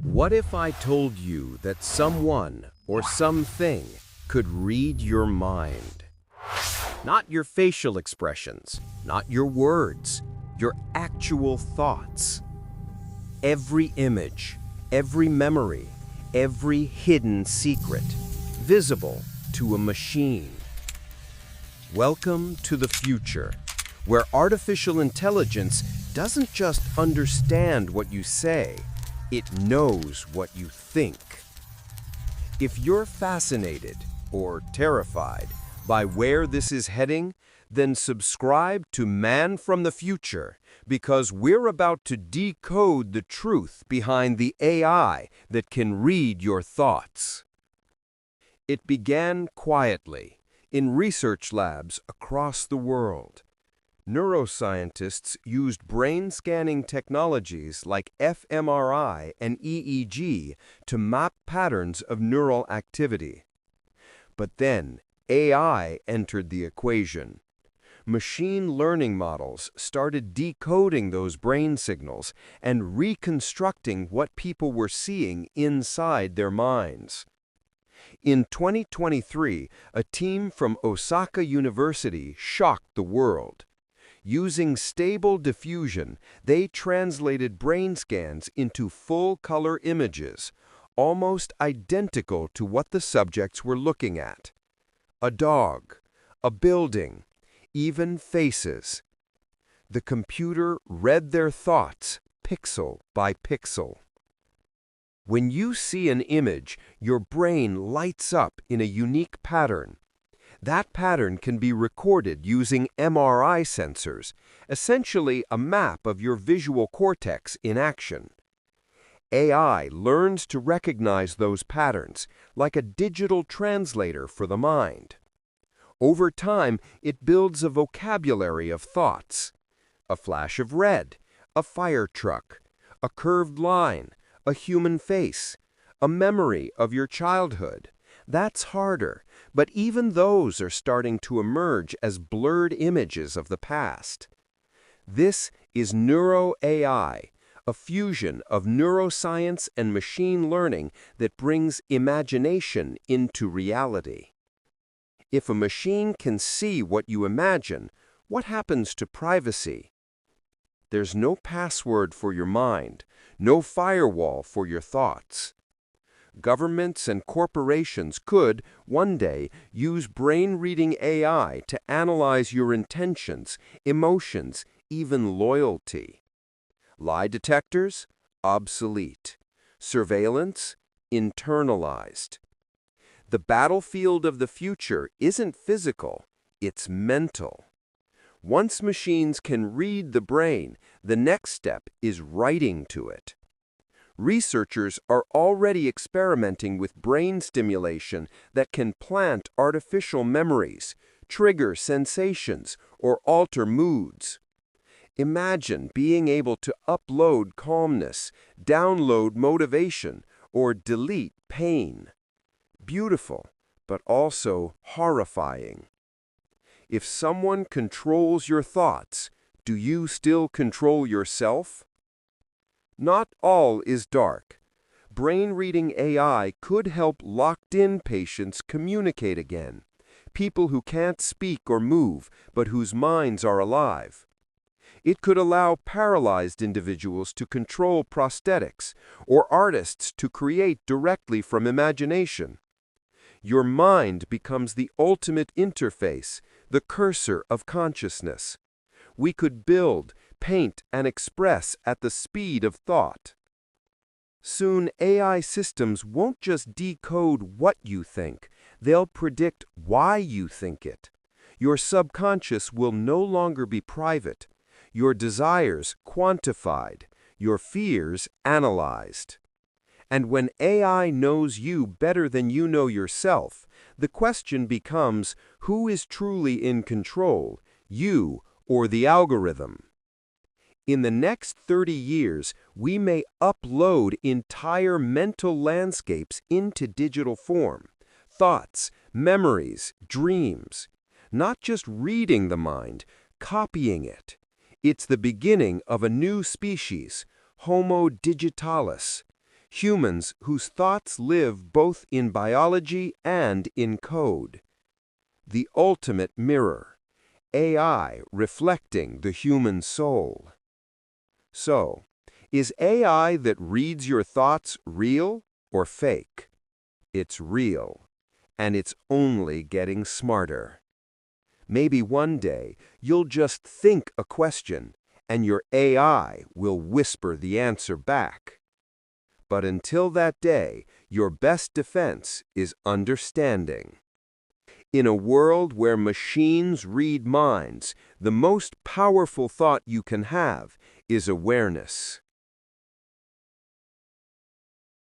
What if I told you that someone or something could read your mind? Not your facial expressions, not your words, your actual thoughts. Every image, every memory, every hidden secret, visible to a machine. Welcome to the future, where artificial intelligence doesn't just understand what you say, it knows what you think. If you're fascinated or terrified by where this is heading, then subscribe to Man from the Future, because we're about to decode the truth behind the AI that can read your thoughts. It began quietly, in research labs across the world. Neuroscientists used brain scanning technologies like fMRI and EEG to map patterns of neural activity. But then, AI entered the equation. Machine learning models started decoding those brain signals and reconstructing what people were seeing inside their minds. In 2023, a team from Osaka University shocked the world. Using stable diffusion, they translated brain scans into full-color images, almost identical to what the subjects were looking at. A dog, a building, even faces. The computer read their thoughts pixel by pixel. When you see an image, your brain lights up in a unique pattern. That pattern can be recorded using MRI sensors, essentially a map of your visual cortex in action. AI learns to recognize those patterns like a digital translator for the mind. Over time, it builds a vocabulary of thoughts. A flash of red, a fire truck, a curved line, a human face, a memory of your childhood. That's harder, but even those are starting to emerge as blurred images of the past. This is neuro-AI, a fusion of neuroscience and machine learning that brings imagination into reality. If a machine can see what you imagine, what happens to privacy? There's no password for your mind, no firewall for your thoughts. Governments and corporations could, one day, use brain-reading AI to analyze your intentions, emotions, even loyalty. Lie detectors? Obsolete. Surveillance? Internalized. The battlefield of the future isn't physical, it's mental. Once machines can read the brain, the next step is writing to it. Researchers are already experimenting with brain stimulation that can plant artificial memories, trigger sensations, or alter moods. Imagine being able to upload calmness, download motivation, or delete pain. Beautiful, but also horrifying. If someone controls your thoughts, do you still control yourself? Not all is dark. Brain-reading AI could help locked-in patients communicate again, people who can't speak or move, but whose minds are alive. It could allow paralyzed individuals to control prosthetics, or artists to create directly from imagination. Your mind becomes the ultimate interface, the cursor of consciousness. We could build, paint, and express at the speed of thought. Soon, AI systems won't just decode what you think, they'll predict why you think it. Your subconscious will no longer be private, your desires quantified, your fears analyzed. And when AI knows you better than you know yourself, the question becomes, who is truly in control, you or the algorithm? In the next 30 years, we may upload entire mental landscapes into digital form. Thoughts, memories, dreams. Not just reading the mind, copying it. It's the beginning of a new species, Homo digitalis. Humans whose thoughts live both in biology and in code. The ultimate mirror. AI reflecting the human soul. So, is AI that reads your thoughts real or fake? It's real, and it's only getting smarter. Maybe one day you'll just think a question, and your AI will whisper the answer back. But until that day, your best defense is understanding. In a world where machines read minds, the most powerful thought you can have is awareness.